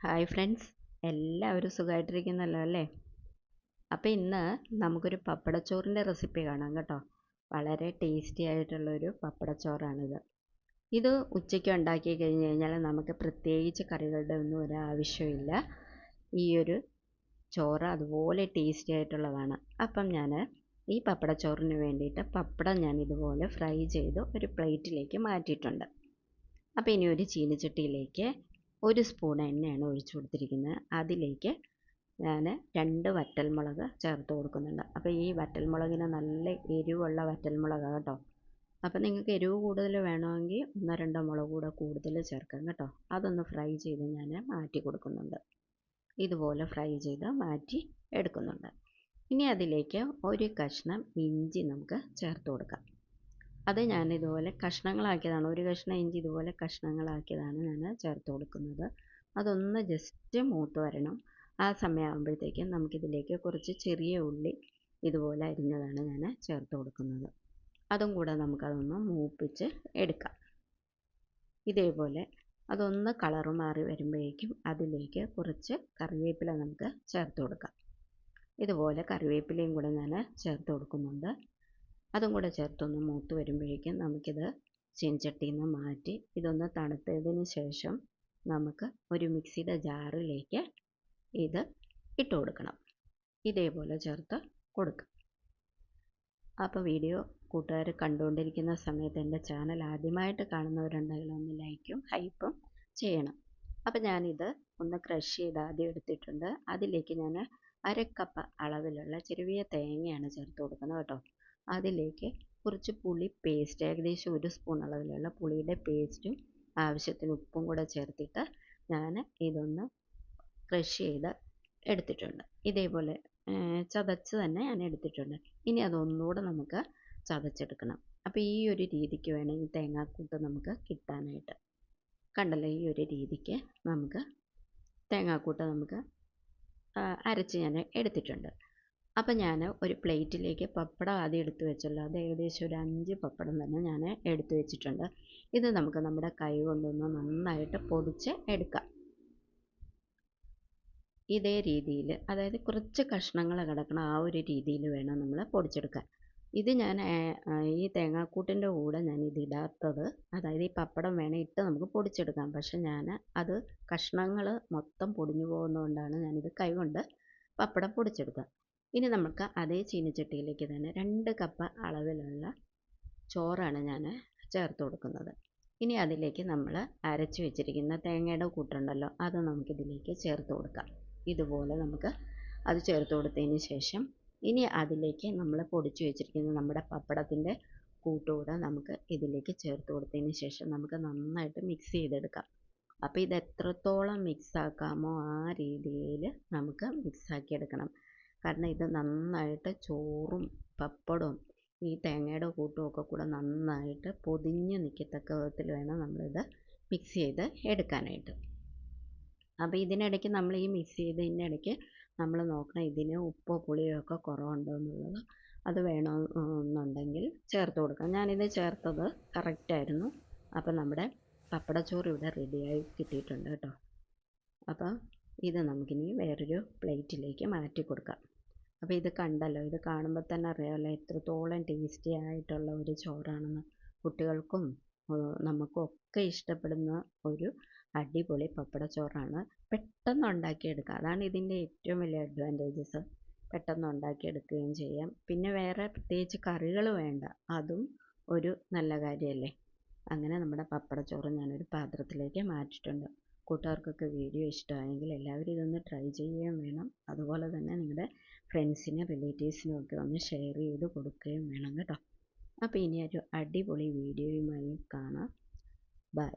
Hi friends, എല്ലാവരും സുഖമായിട്ടിരിക്കുന്നല്ലോ അല്ലേ? അപ്പോൾ ഇന്ന് നമുക്കൊരു പപ്പടച്ചോറിൻ്റെ റെസിപ്പി കാണാം കേട്ടോ. വളരെ ടേസ്റ്റി ആയിട്ടുള്ളൊരു പപ്പടച്ചോറാണിത്. ഇത് ഉച്ചയ്ക്ക് ഉണ്ടാക്കി കഴിഞ്ഞ് കഴിഞ്ഞാൽ നമുക്ക് പ്രത്യേകിച്ച് കറികളുടെ ഒന്നും ഒരു ആവശ്യമില്ല. ഈ ഒരു ചോറ് അതുപോലെ ടേസ്റ്റി ആയിട്ടുള്ളതാണ്. അപ്പം ഞാൻ ഈ പപ്പടച്ചോറിന് വേണ്ടിയിട്ട് പപ്പടം ഞാൻ ഇതുപോലെ ഫ്രൈ ചെയ്ത് ഒരു പ്ലേറ്റിലേക്ക് മാറ്റിയിട്ടുണ്ട്. അപ്പോൾ ഇനി ഒരു ചീനിച്ചട്ടിയിലേക്ക് 1 സ്പൂൺ എണ്ണയാണ് ഒഴിച്ചു കൊടുത്തിരിക്കുന്നത്. അതിലേക്ക് ഞാൻ 2 വറ്റൽമുളക് ചേർത്ത് കൊടുക്കുന്നുണ്ട്. അപ്പോൾ ഈ വറ്റൽമുളകിന് നല്ല എരിവുള്ള വറ്റൽമുളകാണ് കേട്ടോ. അപ്പോൾ നിങ്ങൾക്ക് എരിവ് കൂടുതൽ വേണമെങ്കിൽ 1-2 മുളക് കൂടെ കൂടുതൽ ചേർക്കാം കേട്ടോ. അതൊന്ന് ഫ്രൈ ചെയ്ത് ഞാൻ മാറ്റി കൊടുക്കുന്നുണ്ട്. ഇതുപോലെ ഫ്രൈ ചെയ്ത് മാറ്റി എടുക്കുന്നുണ്ട്. ഇനി അതിലേക്ക് ഒരു കഷ്ണം ഇഞ്ചി നമുക്ക് ചേർത്ത് കൊടുക്കാം. അത് ഞാൻ ഇതുപോലെ കഷ്ണങ്ങളാക്കിയതാണ്. ഒരു കഷ്ണം ഇഞ്ചി ഇതുപോലെ കഷ്ണങ്ങളാക്കിയതാണ് ഞാൻ ചേർത്ത് കൊടുക്കുന്നത്. അതൊന്ന് ജസ്റ്റ് മൂത്ത് വരണം. ആ സമയമാകുമ്പോഴത്തേക്കും നമുക്കിതിലേക്ക് കുറച്ച് ചെറിയ ഉള്ളി ഇതുപോലെ അരിഞ്ഞതാണ് ഞാൻ ചേർത്ത് കൊടുക്കുന്നത്. അതും കൂടെ നമുക്കതൊന്ന് മൂപ്പിച്ച് എടുക്കാം. ഇതേപോലെ അതൊന്ന് കളറ് മാറി വരുമ്പോഴേക്കും അതിലേക്ക് കുറച്ച് കറിവേപ്പില നമുക്ക് ചേർത്ത് കൊടുക്കാം. ഇതുപോലെ കറിവേപ്പിലയും കൂടെ ഞാൻ ചേർത്ത് കൊടുക്കുന്നുണ്ട്. അതും കൂടെ ചേർത്തൊന്ന് മൂത്ത് വരുമ്പോഴേക്കും നമുക്കിത് ചീനച്ചട്ടിയിൽ നിന്ന് മാറ്റി ഇതൊന്ന് തണുത്തതിന് ശേഷം നമുക്ക് ഒരു മിക്സിയുടെ ജാറിലേക്ക് ഇത് ഇട്ട് കൊടുക്കണം. ഇതേപോലെ ചേർത്ത് കൊടുക്കുക. അപ്പോൾ വീഡിയോ കൂട്ടുകാർ കണ്ടുകൊണ്ടിരിക്കുന്ന സമയത്ത് എൻ്റെ ചാനൽ ആദ്യമായിട്ട് കാണുന്നവരുണ്ടെങ്കിൽ ഒന്ന് ലൈക്കും ഹൈപ്പും ചെയ്യണം. അപ്പോൾ ഞാനിത് ഒന്ന് ക്രഷ് ചെയ്ത് ആദ്യം എടുത്തിട്ടുണ്ട്. അതിലേക്ക് ഞാൻ 1/2 കപ്പ് അളവിലുള്ള ചെറിയ തേങ്ങയാണ് ചേർത്ത് കൊടുക്കുന്നത് കേട്ടോ. അതിലേക്ക് കുറച്ച് പുളി പേസ്റ്റ്, ഏകദേശം 1 സ്പൂൺ അളവിലുള്ള പുളിയുടെ പേസ്റ്റും ആവശ്യത്തിന് ഉപ്പും കൂടെ ചേർത്തിട്ട് ഞാൻ ഇതൊന്ന് ക്രഷ് ചെയ്ത് എടുത്തിട്ടുണ്ട്. ഇതേപോലെ ചതച്ച് തന്നെ ഞാൻ എടുത്തിട്ടുണ്ട്. ഇനി അതൊന്നുകൂടെ നമുക്ക് ചതച്ചെടുക്കണം. അപ്പോൾ ഈ ഒരു രീതിക്ക് വേണം ഈ തേങ്ങാക്കൂട്ട് നമുക്ക് കിട്ടാനായിട്ട്. കണ്ടല്ലോ, ഈ ഒരു രീതിക്ക് നമുക്ക് തേങ്ങാക്കൂട്ട് നമുക്ക് അരച്ച് ഞാൻ എടുത്തിട്ടുണ്ട്. അപ്പോൾ ഞാൻ ഒരു പ്ലേറ്റിലേക്ക് പപ്പടം ആദ്യം എടുത്ത് വെച്ചല്ലോ. അത് ഏകദേശം ഒരു 5 പപ്പടം തന്നെ ഞാൻ എടുത്ത് വെച്ചിട്ടുണ്ട്. ഇത് നമുക്ക് നമ്മുടെ കൈ കൊണ്ടൊന്ന് നന്നായിട്ട് പൊടിച്ച് എടുക്കാം. ഇതേ രീതിയിൽ, അതായത് കുറച്ച് കഷ്ണങ്ങൾ കിടക്കണം, ആ ഒരു രീതിയിൽ വേണം നമ്മൾ പൊടിച്ചെടുക്കാൻ. ഇത് ഞാൻ ഈ തേങ്ങാക്കൂട്ടിൻ്റെ കൂടെ ഞാൻ ഇതിടാത്തത്, അതായത് ഈ പപ്പടം വേണേൽ ഇട്ട് നമുക്ക് പൊടിച്ചെടുക്കാം. പക്ഷെ ഞാൻ അത് കഷ്ണങ്ങൾ മൊത്തം പൊടിഞ്ഞു പോകുന്നതുകൊണ്ടാണ് ഞാനിത് കൈ കൊണ്ട് പപ്പടം പൊടിച്ചെടുക്കുക. ഇനി നമുക്ക് അതേ ചീനിച്ചട്ടിയിലേക്ക് തന്നെ 2 കപ്പ് അളവിലുള്ള ചോറാണ് ഞാൻ ചേർത്ത് കൊടുക്കുന്നത്. ഇനി അതിലേക്ക് നമ്മൾ അരച്ച് വെച്ചിരിക്കുന്ന തേങ്ങയുടെ കൂട്ടുണ്ടല്ലോ, അത് നമുക്കിതിലേക്ക് ചേർത്ത് കൊടുക്കാം. ഇതുപോലെ നമുക്ക് അത് ചേർത്ത് കൊടുത്തതിന് ശേഷം ഇനി അതിലേക്ക് നമ്മൾ പൊടിച്ച് വെച്ചിരിക്കുന്ന നമ്മുടെ പപ്പടത്തിൻ്റെ കൂട്ടുകൂടെ നമുക്ക് ഇതിലേക്ക് ചേർത്ത് കൊടുത്തതിന് ശേഷം നമുക്ക് നന്നായിട്ട് മിക്സ് ചെയ്തെടുക്കാം. അപ്പോൾ ഇത് എത്രത്തോളം മിക്സ് ആക്കാമോ ആ രീതിയിൽ നമുക്ക് മിക്സാക്കി എടുക്കണം. കാരണം ഇത് നന്നായിട്ട് ചോറും പപ്പടവും ഈ തേങ്ങയുടെ കൂട്ടും ഒക്കെ കൂടെ നന്നായിട്ട് പൊതിഞ്ഞ് നിൽക്കത്തക്ക വിധത്തിൽ വേണം നമ്മളിത് മിക്സ് ചെയ്ത് എടുക്കാനായിട്ട്. അപ്പോൾ ഇതിനിടയ്ക്ക് നമ്മൾ ഈ മിക്സ് ചെയ്തതിൻ്റെ ഇടയ്ക്ക് നമ്മൾ നോക്കണം ഇതിന് ഉപ്പോ പുളിയോ ഒക്കെ കുറവുണ്ടോ എന്നുള്ളത്. അത് വേണമെന്നുണ്ടെങ്കിൽ ചേർത്ത് കൊടുക്കാം. ഞാനിത് ചേർത്തത് കറക്റ്റായിരുന്നു. അപ്പോൾ നമ്മുടെ പപ്പടച്ചോറ് ഇവിടെ റെഡിയായി കിട്ടിയിട്ടുണ്ട് കേട്ടോ. അപ്പോൾ ഇത് നമുക്കിനി വേറൊരു പ്ലേറ്റിലേക്ക് മാറ്റി കൊടുക്കാം. അപ്പോൾ ഇത് കണ്ടല്ലോ, ഇത് കാണുമ്പോൾ തന്നെ അറിയാമല്ലോ എത്രത്തോളം ടേസ്റ്റി ആയിട്ടുള്ള ഒരു ചോറാണെന്ന്. കുട്ടികൾക്കും നമുക്കും ഒക്കെ ഇഷ്ടപ്പെടുന്ന ഒരു അടിപൊളി പപ്പടച്ചോറാണ്. പെട്ടെന്ന് ഉണ്ടാക്കിയെടുക്കാം, അതാണ് ഇതിൻ്റെ ഏറ്റവും വലിയ അഡ്വാൻറ്റേജസ്. പെട്ടെന്ന് ഉണ്ടാക്കിയെടുക്കുകയും ചെയ്യാം. പിന്നെ വേറെ പ്രത്യേകിച്ച് കറികൾ വേണ്ട, അതും ഒരു നല്ല കാര്യമല്ലേ. അങ്ങനെ നമ്മുടെ പപ്പടച്ചോറ് ഞാനൊരു പാത്രത്തിലേക്ക് മാറ്റിയിട്ടുണ്ട്. കൂട്ടുകാർക്കൊക്കെ വീഡിയോ ഇഷ്ടമായെങ്കിൽ എല്ലാവരും ഇതൊന്ന് ട്രൈ ചെയ്യുകയും വേണം. അതുപോലെ തന്നെ നിങ്ങളുടെ ഫ്രണ്ട്സിനും റിലേറ്റീവ്സിനും ഒക്കെ ഒന്ന് ഷെയർ ചെയ്ത് കൊടുക്കുകയും വേണം കേട്ടോ. അപ്പോൾ ഇനി ഒരു അടിപൊളി വീഡിയോയുമായി കാണാം. ബൈ.